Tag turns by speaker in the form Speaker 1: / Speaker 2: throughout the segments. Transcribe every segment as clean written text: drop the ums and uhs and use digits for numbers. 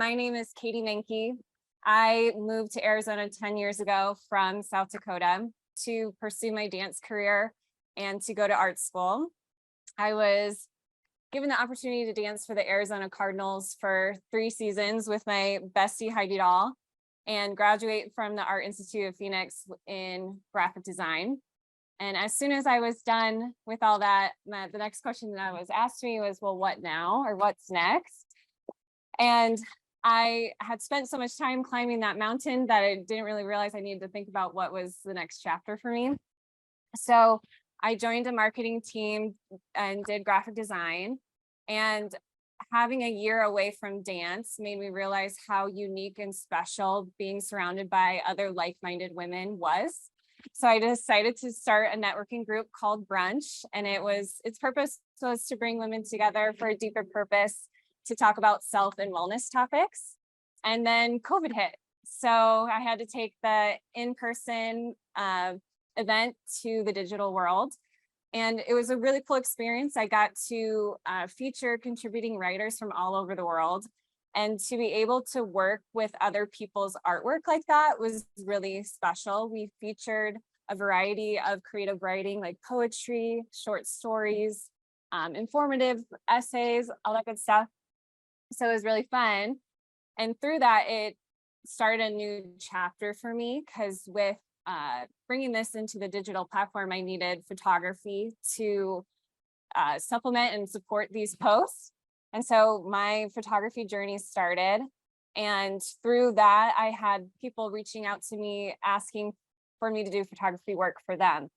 Speaker 1: my name is Catie Menke. I moved to Arizona 10 years ago from South Dakota to pursue my dance career and to go to art school. I was given the opportunity to dance for the Arizona Cardinals for 3 seasons with my bestie Heidi Dahl and graduate from the Art Institute of Phoenix in graphic design. And as soon as I was done with all that, the next question that was asked me was, well, what now, or what's next? And I had spent so much time climbing that mountain that I didn't really realize I needed to think about what was the next chapter for me. So I joined a marketing team and did graphic design. And having a year away from dance made me realize how unique and special being surrounded by other like-minded women was. So I decided to start a networking group called Brunch, and its purpose was to bring women together for a deeper purpose to talk about self and wellness topics. And then COVID hit. So I had to take the in-person event to the digital world. And it was a really cool experience. I got to feature contributing writers from all over the world. And to be able to work with other people's artwork like that was really special. We featured a variety of creative writing like poetry, short stories, informative essays, all that good stuff. So it was really fun. And through that, it started a new chapter for me because with bringing this into the digital platform, I needed photography to supplement and support these posts. And so my photography journey started. And through that, I had people reaching out to me asking for me to do photography work for them.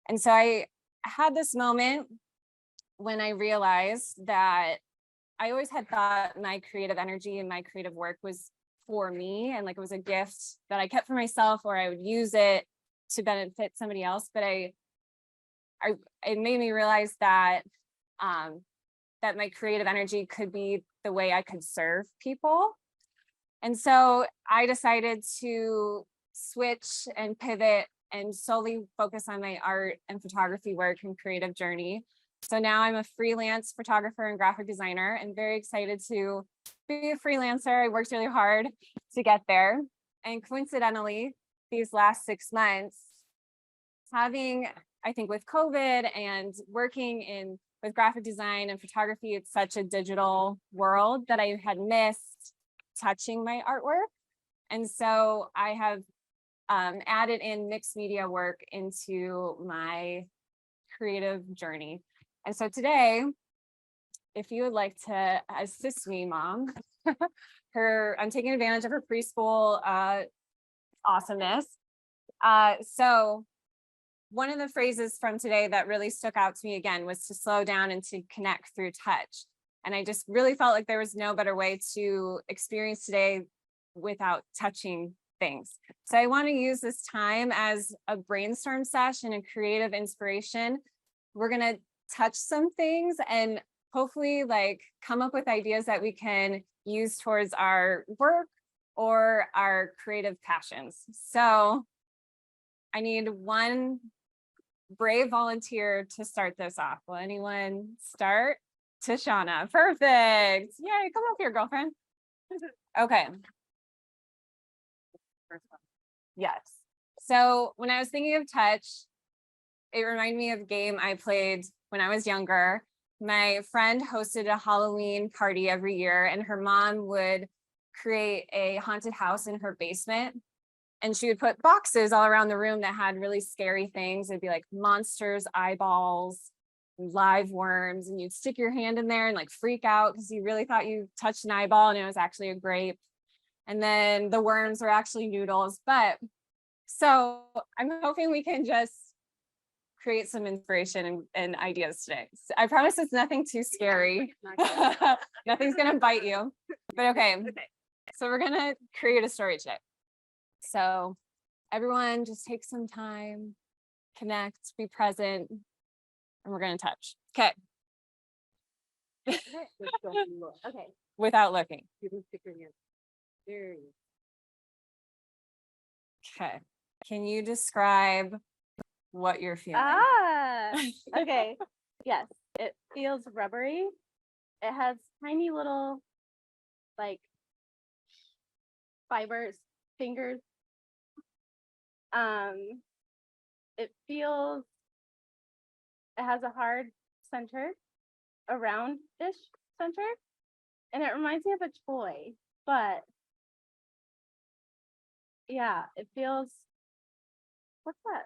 Speaker 1: And so I had this moment when I realized that I always had thought my creative energy and my creative work was for me, and like it was a gift that I kept for myself, or I would use it to benefit somebody else. But it made me realize that that my creative energy could be the way I could serve people. And so I decided to switch and pivot and solely focus on my art and photography work and creative journey. So now I'm a freelance photographer and graphic designer, and very excited to be a freelancer. I worked really hard to get there. And coincidentally, these last 6 months, having, I think with COVID and working with graphic design and photography, it's such a digital world that I had missed touching my artwork. And so I have added in mixed media work into my creative journey. And so today, if you would like to assist me, Mom, I'm taking advantage of her preschool awesomeness. So one of the phrases from today that really stuck out to me again was to slow down and to connect through touch. And I just really felt like there was no better way to experience today without touching things. So I want to use this time as a brainstorm session and creative inspiration. We're going to touch some things and hopefully like come up with ideas that we can use towards our work or our creative passions. So I need one brave volunteer to start this off. Will anyone start? Tashana, perfect. Yay, come up here, girlfriend. Okay. Yes. So when I was thinking of touch, it reminded me of a game I played when I was younger. My friend hosted a Halloween party every year, and her mom would create a haunted house in her basement. And she would put boxes all around the room that had really scary things. It'd be like monsters, eyeballs, live worms, and you'd stick your hand in there and like freak out because you really thought you touched an eyeball and it was actually a grape. And then the worms were actually noodles. But so I'm hoping we can just create some inspiration and ideas today. So I promise it's nothing too scary. Nothing's gonna bite you. But okay. So we're gonna create a story today. So everyone just take some time, connect, be present, and we're going to touch. Okay. Okay. Without looking. Okay. Can you describe what you're feeling?
Speaker 2: Okay. Yes, it feels rubbery. It has tiny little like fibers, fingers. It feels, it has a hard center, a roundish center, and it reminds me of a toy, but yeah, it feels, what's that?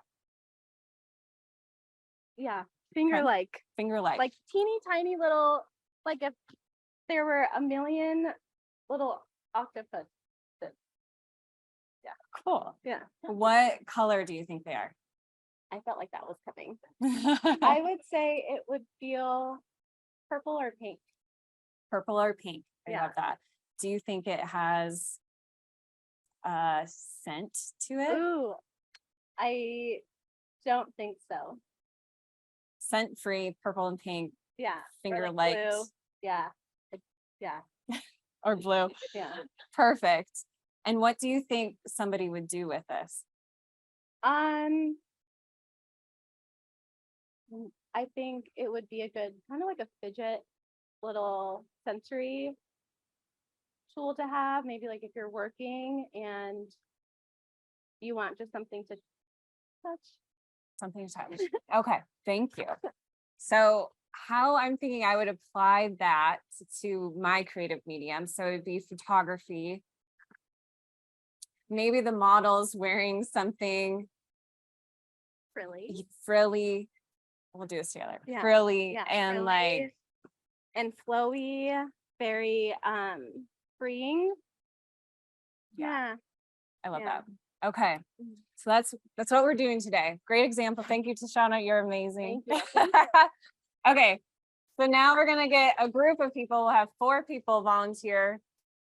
Speaker 2: Yeah, finger-like,
Speaker 1: Finger-like.
Speaker 2: like teeny tiny little, like if there were a million little octopus.
Speaker 1: Cool.
Speaker 2: Yeah,
Speaker 1: What color do you think they are?
Speaker 2: I felt like that was coming. I would say it would feel purple or pink.
Speaker 1: Purple or pink? I
Speaker 2: Yeah.
Speaker 1: love that. Do you think it has a scent to it?
Speaker 2: Ooh, I don't think so.
Speaker 1: Scent-free, purple and pink,
Speaker 2: Yeah. or
Speaker 1: finger-like,
Speaker 2: blue. Yeah. Yeah.
Speaker 1: or blue.
Speaker 2: Yeah.
Speaker 1: Perfect. And what do you think somebody would do with this?
Speaker 2: I think it would be a good kind of like a fidget little sensory tool to have. Maybe like if you're working and you want just something to touch.
Speaker 1: Something to touch. Okay, thank you. So how I'm thinking I would apply that to my creative medium. So it'd be photography. Maybe the model's wearing something
Speaker 2: Frilly.
Speaker 1: frilly. We'll do this together.
Speaker 2: Yeah,
Speaker 1: Frilly
Speaker 2: yeah,
Speaker 1: and
Speaker 2: frilly
Speaker 1: like,
Speaker 2: and flowy, very freeing.
Speaker 1: Yeah.
Speaker 2: Yeah.
Speaker 1: I love
Speaker 2: Yeah.
Speaker 1: that. Okay. So that's what we're doing today. Great example. Thank you, Tashana. You're amazing.
Speaker 2: Thank you.
Speaker 1: Okay. So now we're going to get a group of people. We'll have 4 people volunteer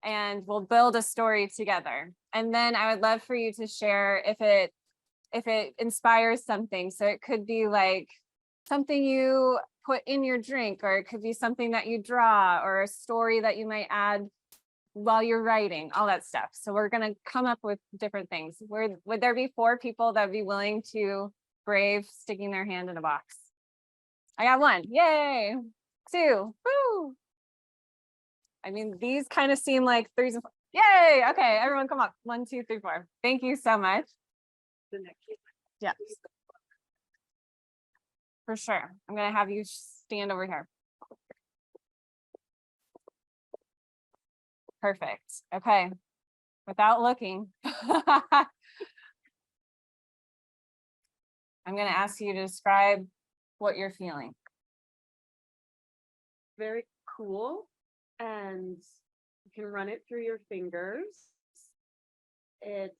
Speaker 1: and we'll build a story together. And then I would love for you to share if it inspires something. So it could be like something you put in your drink, or it could be something that you draw, or a story that you might add while you're writing, all that stuff. So we're going to come up with different things. Would there be 4 people that would be willing to brave sticking their hand in a box? I got 1. Yay. 2. Woo. I mean, these kind of seem like 3s and 4s. Yay. Okay, everyone come up. 1, 2, 3, 4. Thank you so much. The next. Yeah. For sure. I'm going to have you stand over here. Perfect. Okay. Without looking. I'm going to ask you to describe what you're feeling.
Speaker 3: Very cool, and you can run it through your fingers. It's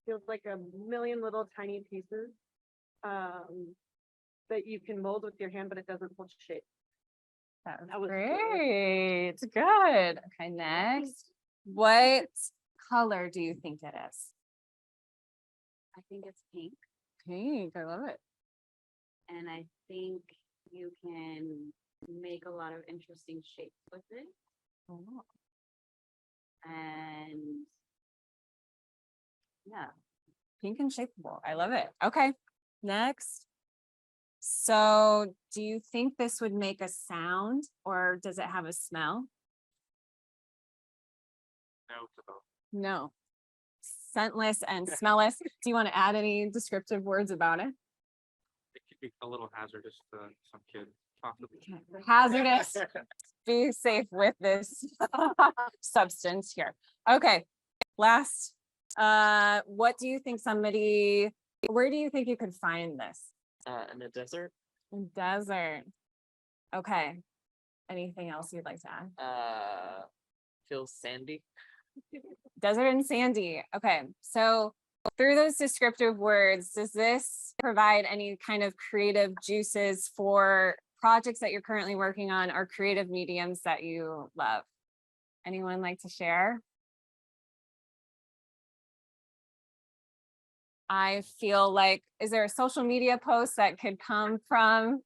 Speaker 3: feels like a million little tiny pieces that you can mold with your hand, but it doesn't hold shape.
Speaker 1: That
Speaker 3: That
Speaker 1: was
Speaker 3: was
Speaker 1: great. Good. Okay, next. What color do you think it is?
Speaker 4: I think it's pink,
Speaker 1: Pink. I love it.
Speaker 4: and I think you can make a lot of interesting shapes with it.
Speaker 1: Oh,
Speaker 4: And yeah,
Speaker 1: pink and shapeable. I love it. Okay, next. So do you think this would make a sound, or does it have a smell? No. Scentless and smellless. Do you want to add any descriptive words about it?
Speaker 5: It could be a little hazardous to some kids, possibly.
Speaker 1: Hazardous. Be safe with this substance here. Okay, last. What do you think where do you think you could find this?
Speaker 6: In the desert,
Speaker 1: Desert. Okay. Anything else you'd like to add?
Speaker 6: feels sandy.
Speaker 1: Desert and sandy. Okay. So through those descriptive words, does this provide any kind of creative juices for projects that you're currently working on, or creative mediums that you love? Anyone like to share? I feel like, is there a social media post that could come from?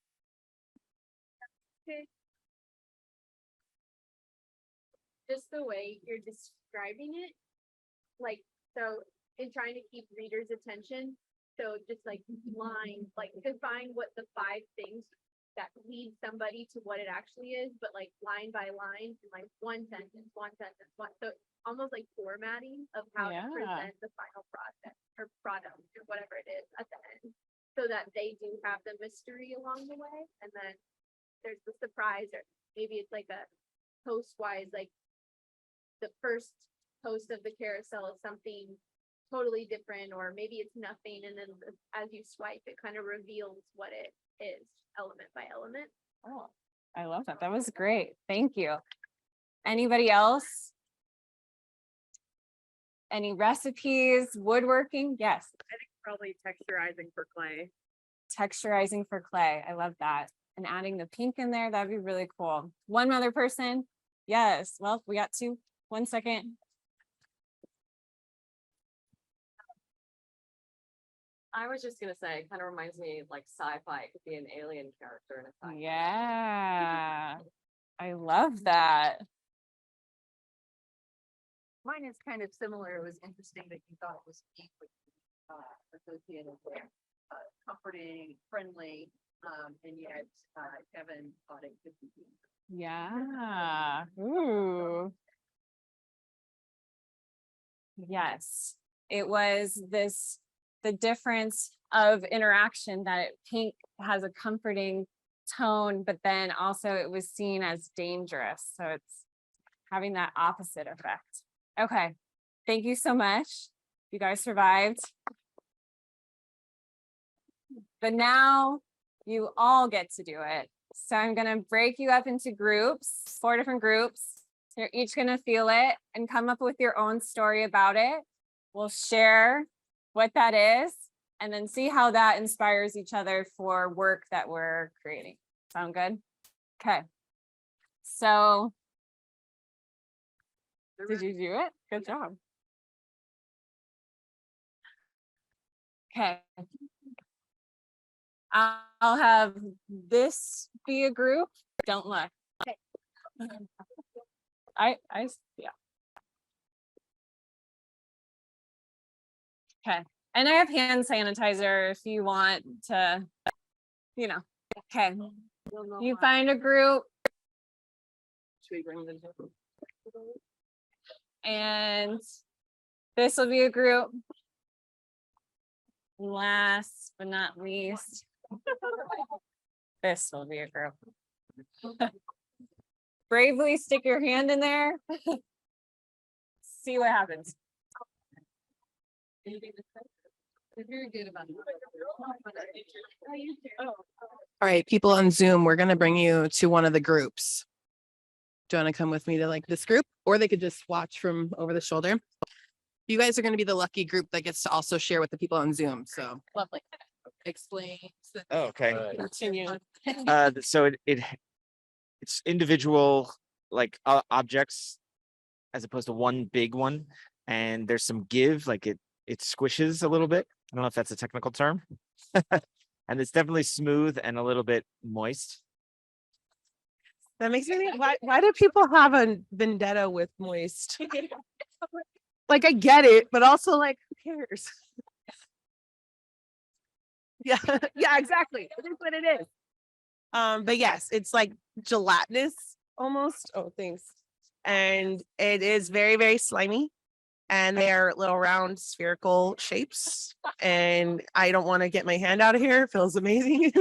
Speaker 7: Just the way you're describing it, like, so in trying to keep readers' attention, so just like line, like define what the 5 things that leads somebody to what it actually is, but like line by line, in like one sentence, so almost like formatting of how to present the final process or product or whatever it is at the end, so that they do have the mystery along the way, and then there's the surprise, or maybe it's like a post-wise, like the first post of the carousel is something totally different, or maybe it's nothing, and then as you swipe, it kind of reveals what it is, element by element.
Speaker 1: Oh, I love that. That was great. Thank you. Anybody else? Any recipes, woodworking? Yes.
Speaker 3: Probably texturizing for clay.
Speaker 1: Texturizing for clay. I love that. And adding the pink in there, that'd be really cool. One other person. Yes. Well, we got two. 1 second.
Speaker 8: I was just gonna say, it kind of reminds me of like sci-fi. It could be an alien character in a sci-fi.
Speaker 1: Yeah. I love that.
Speaker 9: Mine is kind of similar. It was interesting that you thought it was deep with associated with comforting, friendly, and yet Kevin thought it could be deep.
Speaker 1: Yeah. Ooh. Yes. It was the difference of interaction that pink has a comforting tone, but then also it was seen as dangerous. So it's having that opposite effect. Okay. Thank you so much. You guys survived. But now you all get to do it. So I'm going to break you up into groups, 4 different groups. You're each going to feel it and come up with your own story about it. We'll share what that is and then see how that inspires each other for work that we're creating. Sound good? Okay. So did you do it? Good job. Okay. I'll have this be a group. Don't look.
Speaker 7: Okay.
Speaker 1: Yeah. Okay. And I have hand sanitizer if you want to, okay. You find a group.
Speaker 6: Should we bring them in?
Speaker 1: And this will be a group. Last but not least, this will be a group. Bravely stick your hand in there. See what happens.
Speaker 9: Very good about it.
Speaker 10: All right, people on Zoom, we're gonna bring you to one of the groups. Do you want to come with me to like this group, or they could just watch from over the shoulder? You guys are going to be the lucky group that gets to also share with the people on Zoom. So
Speaker 9: Lovely. Explain.
Speaker 5: Oh, okay.
Speaker 10: continue.
Speaker 5: So it's individual like objects as opposed to one big one, and there's some give, like it squishes a little bit. I don't know if that's a technical term. And it's definitely smooth and a little bit moist.
Speaker 10: That makes me think, why do people have a vendetta with moist? Like, I get it, but also like, who cares? Yeah, yeah, exactly. It is what it is. But yes, it's like gelatinous almost. Oh, thanks. And it is very, very slimy. And they're little round spherical shapes. And I don't want to get my hand out of here. It feels amazing.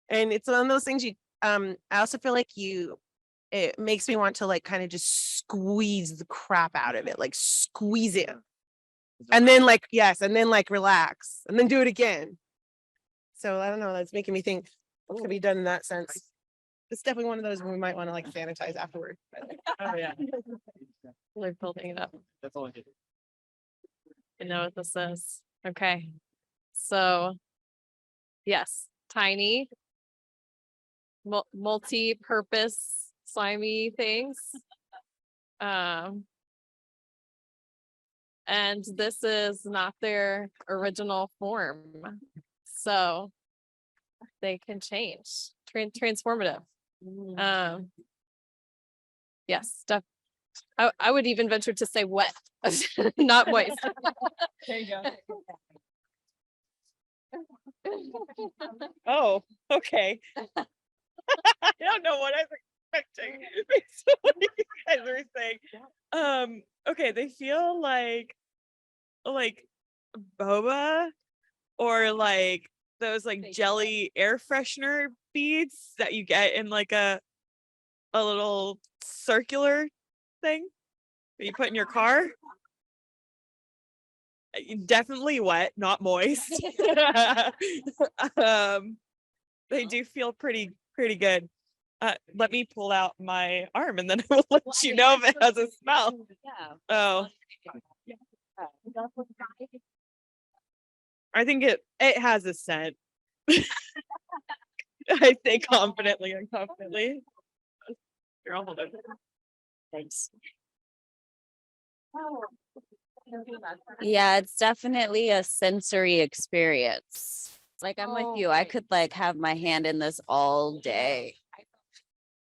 Speaker 10: And it's one of those things I also feel like it makes me want to like kind of just squeeze the crap out of it, like squeeze it. And then like, yes, and then like relax and then do it again. So I don't know, that's making me think what could be done in that sense. It's definitely one of those where we might want to like sanitize afterward.
Speaker 6: Oh, yeah.
Speaker 11: We're building it up.
Speaker 5: That's all I did.
Speaker 11: I know what this is. Okay. So, yes, tiny, multi-purpose slimy things. And this is not their original form. So they can change, transformative. Yes, I would even venture to say wet, not moist.
Speaker 1: There you go.
Speaker 10: Oh,
Speaker 12: Okay. I don't know what I was expecting based on what you guys were saying. Okay, they feel like boba or like those like jelly air freshener beads that you get in like a little circular thing that you put in your car. Definitely wet, not moist. They do feel pretty good. Let me pull out my arm and then I will let you know if it has a smell.
Speaker 4: Yeah.
Speaker 12: Oh, I think it has a scent. I say confidently and confidently. Here, I'll hold it. Thanks.
Speaker 13: Yeah, it's definitely a sensory experience. Like I'm with you. I could like have my hand in this all day.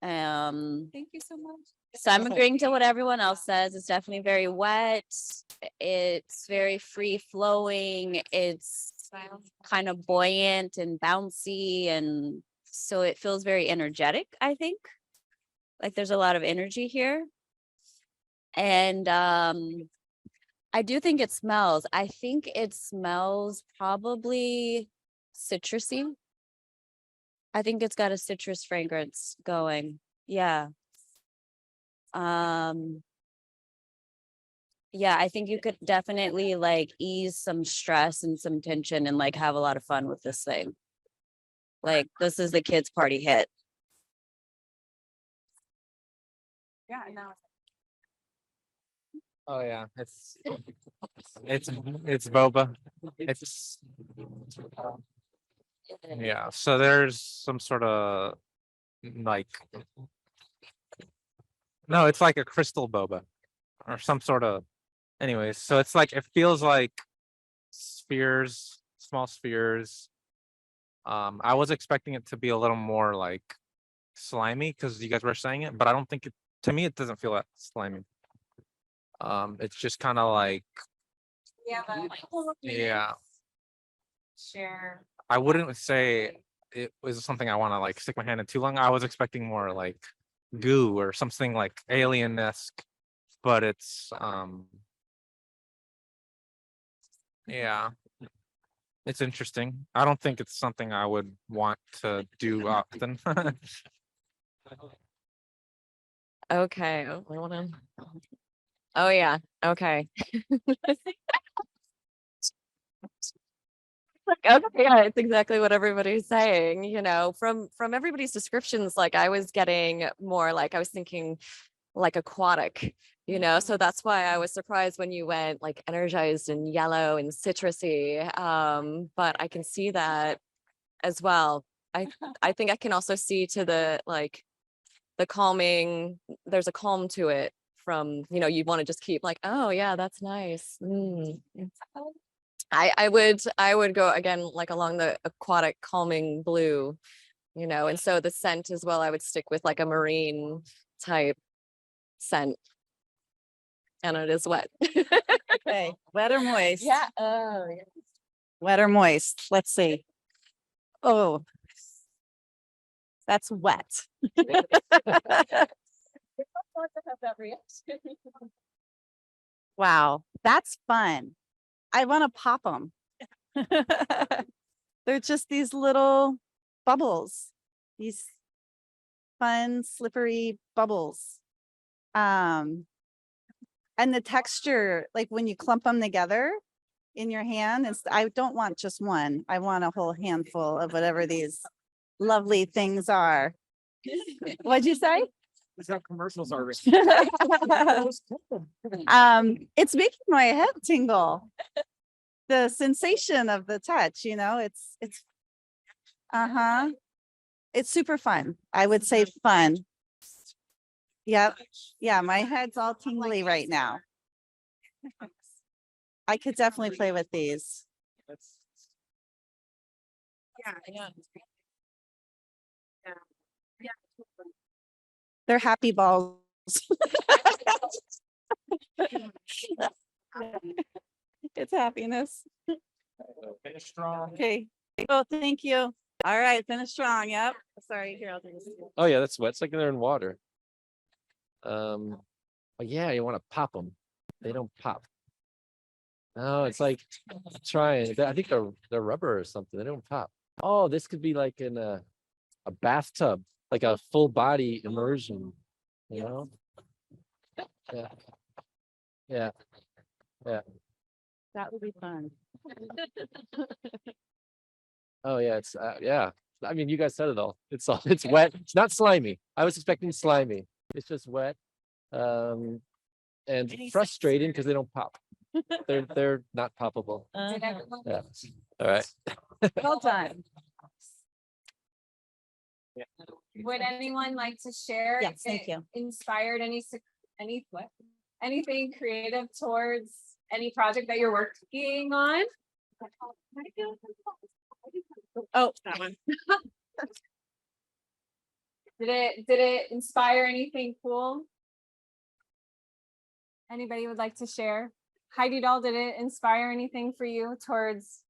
Speaker 1: Thank you so much.
Speaker 13: So I'm agreeing to what everyone else says. It's definitely very wet. It's very free flowing. It's kind of buoyant and bouncy. And so it feels very energetic, I think. Like there's a lot of energy here. And I do think it smells. I think it smells probably citrusy. I think it's got a citrus fragrance going. Yeah. Yeah, I think you could definitely like ease some stress and some tension and like have a lot of fun with this thing. Like this is the kids' party hit.
Speaker 1: Yeah, and now
Speaker 14: Oh yeah, it's boba. It's yeah. So there's some sort of like no, it's like a crystal boba or some sort of. Anyways, so it's like it feels like spheres, small spheres. I was expecting it to be a little more like slimy because you guys were saying it, but I don't think it. To me, it doesn't feel that slimy. It's just kind of like
Speaker 1: yeah,
Speaker 14: yeah.
Speaker 1: share.
Speaker 14: I wouldn't say it was something I want to like stick my hand in too long. I was expecting more like goo or something like alien-esque, but it's yeah, it's interesting. I don't think it's something I would want to do often.
Speaker 11: Okay. Oh yeah. Okay. Okay, yeah, it's exactly what everybody's saying, from everybody's descriptions, like I was getting more like I was thinking like aquatic, so that's why I was surprised when you went like energized and yellow and citrusy. But I can see that as well. I think I can also see to the like the calming, there's a calm to it from, you want to just keep like, oh yeah, that's nice. I would go again like along the aquatic calming blue, and so the scent as well, I would stick with like a marine type scent. And it is wet.
Speaker 15: Okay, wet or moist?
Speaker 11: Yeah. Oh, yeah.
Speaker 15: Wet or moist? Let's see. Oh, that's wet. Wow, that's fun. I want to pop them. They're just these little bubbles, these fun, slippery bubbles. And the texture, like when you clump them together in your hand, I don't want just one. I want a whole handful of whatever these lovely things are. What'd you say?
Speaker 5: That's how commercials are.
Speaker 15: It's making my head tingle. The sensation of the touch, it's it's super fun. I would say fun. Yep. Yeah, my head's all tingly right now. I could definitely play with these. They're happy balls. It's happiness.
Speaker 14: Finish strong.
Speaker 15: Okay. Well, thank you. All right, finish strong. Yep. Sorry, here, I'll do this.
Speaker 6: Oh yeah, that's wet. It's like they're in water. Oh yeah, you want to pop them. They don't pop. No, it's like trying. I think they're rubber or something. They don't pop. Oh, this could be like in a bathtub, like a full body immersion. You know? Yeah. Yeah. Yeah.
Speaker 15: That would be fun.
Speaker 6: Oh yeah, it's yeah. I mean, you guys said it all. It's wet. It's not slimy. I was expecting slimy. It's just wet. And frustrating because they don't pop. They're not poppable. Yeah. All right.
Speaker 15: Well done.
Speaker 1: Would anyone like to share?
Speaker 15: Yes,
Speaker 1: if
Speaker 15: thank
Speaker 1: it
Speaker 15: you.
Speaker 1: Inspired anything creative towards any project that you're working on?
Speaker 15: Oh, that one.
Speaker 1: Did it inspire anything cool? Anybody would like to share? Heidi Doll, did it inspire anything for you towards?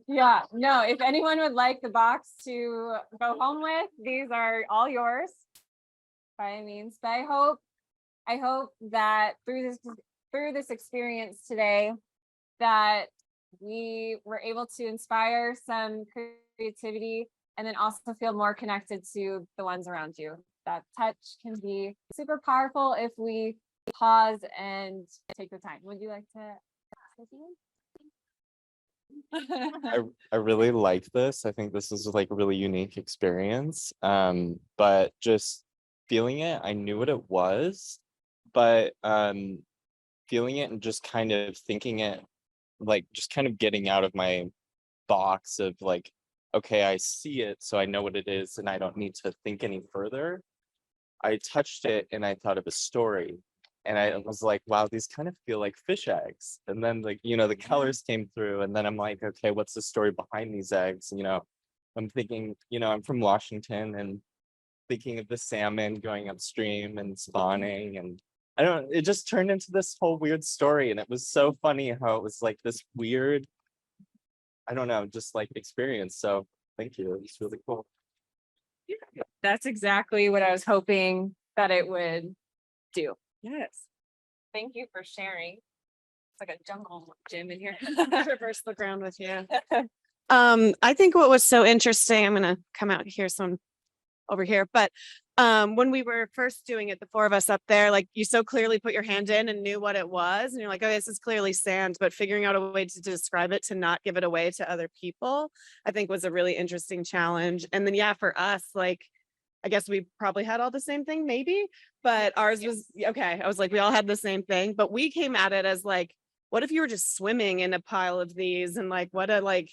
Speaker 1: Yeah, no, if anyone would like the box to go home with, these are all yours by any means. But I hope that through this experience today, that we were able to inspire some creativity and then also feel more connected to the ones around you. That touch can be super powerful if we pause and take the time. Would you like to say something?
Speaker 16: I really liked this. I think this is like a really unique experience. But just feeling it, I knew what it was, but feeling it and just kind of thinking it, like just kind of getting out of my box of like, okay, I see it, so I know what it is, and I don't need to think any further. I touched it and I thought of a story. And I was like, wow, these kind of feel like fish eggs. And then like, the colors came through, and then I'm like, okay, what's the story behind these eggs? I'm thinking, I'm from Washington, and thinking of the salmon going upstream and spawning, and it just turned into this whole weird story. And it was so funny how it was like this weird, I don't know, just like experience. So thank you. It was really cool.
Speaker 1: That's exactly what I was hoping that it would do.
Speaker 15: Yes.
Speaker 1: Thank you for sharing. It's like a jungle gym in here.
Speaker 10: Traverse the ground with you. I think what was so interesting, I'm gonna come out here, some over here, but when we were first doing it, the four of us up there, like you so clearly put your hand in and knew what it was, and you're like, oh, this is clearly sand, but figuring out a way to describe it, to not give it away to other people, I think was a really interesting challenge. And then yeah, for us, like I guess we probably had all the same thing, maybe, but ours was okay. I was like, we all had the same thing, but we came at it as like, what if you were just swimming in a pile of these, and like, what a like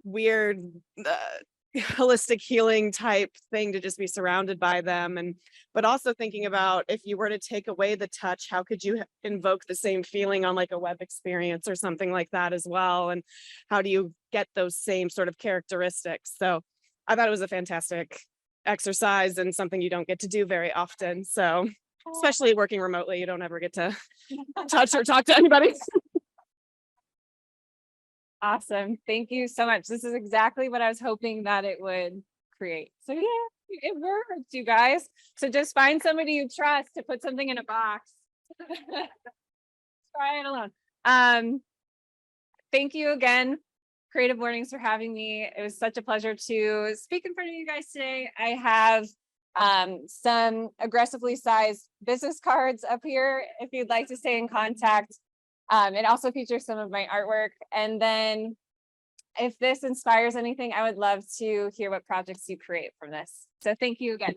Speaker 10: weird holistic healing type thing to just be surrounded by them. And but also thinking about, if you were to take away the touch, how could you invoke the same feeling on like a web experience or something like that as well? And how do you get those same sort of characteristics? So I thought it was a fantastic exercise and something you don't get to do very often. So especially working remotely, you don't ever get to touch or talk to anybody.
Speaker 1: Awesome. Thank you so much. This is exactly what I was hoping that it would create. So yeah, it worked, you guys. So just find somebody you trust to put something in a box. Try it alone. Thank you again, Creative Mornings, for having me. It was such a pleasure to speak in front of you guys today. I have some aggressively sized business cards up here if you'd like to stay in contact. It also features some of my artwork. And then if this inspires anything, I would love to hear what projects you create from this. So thank you again.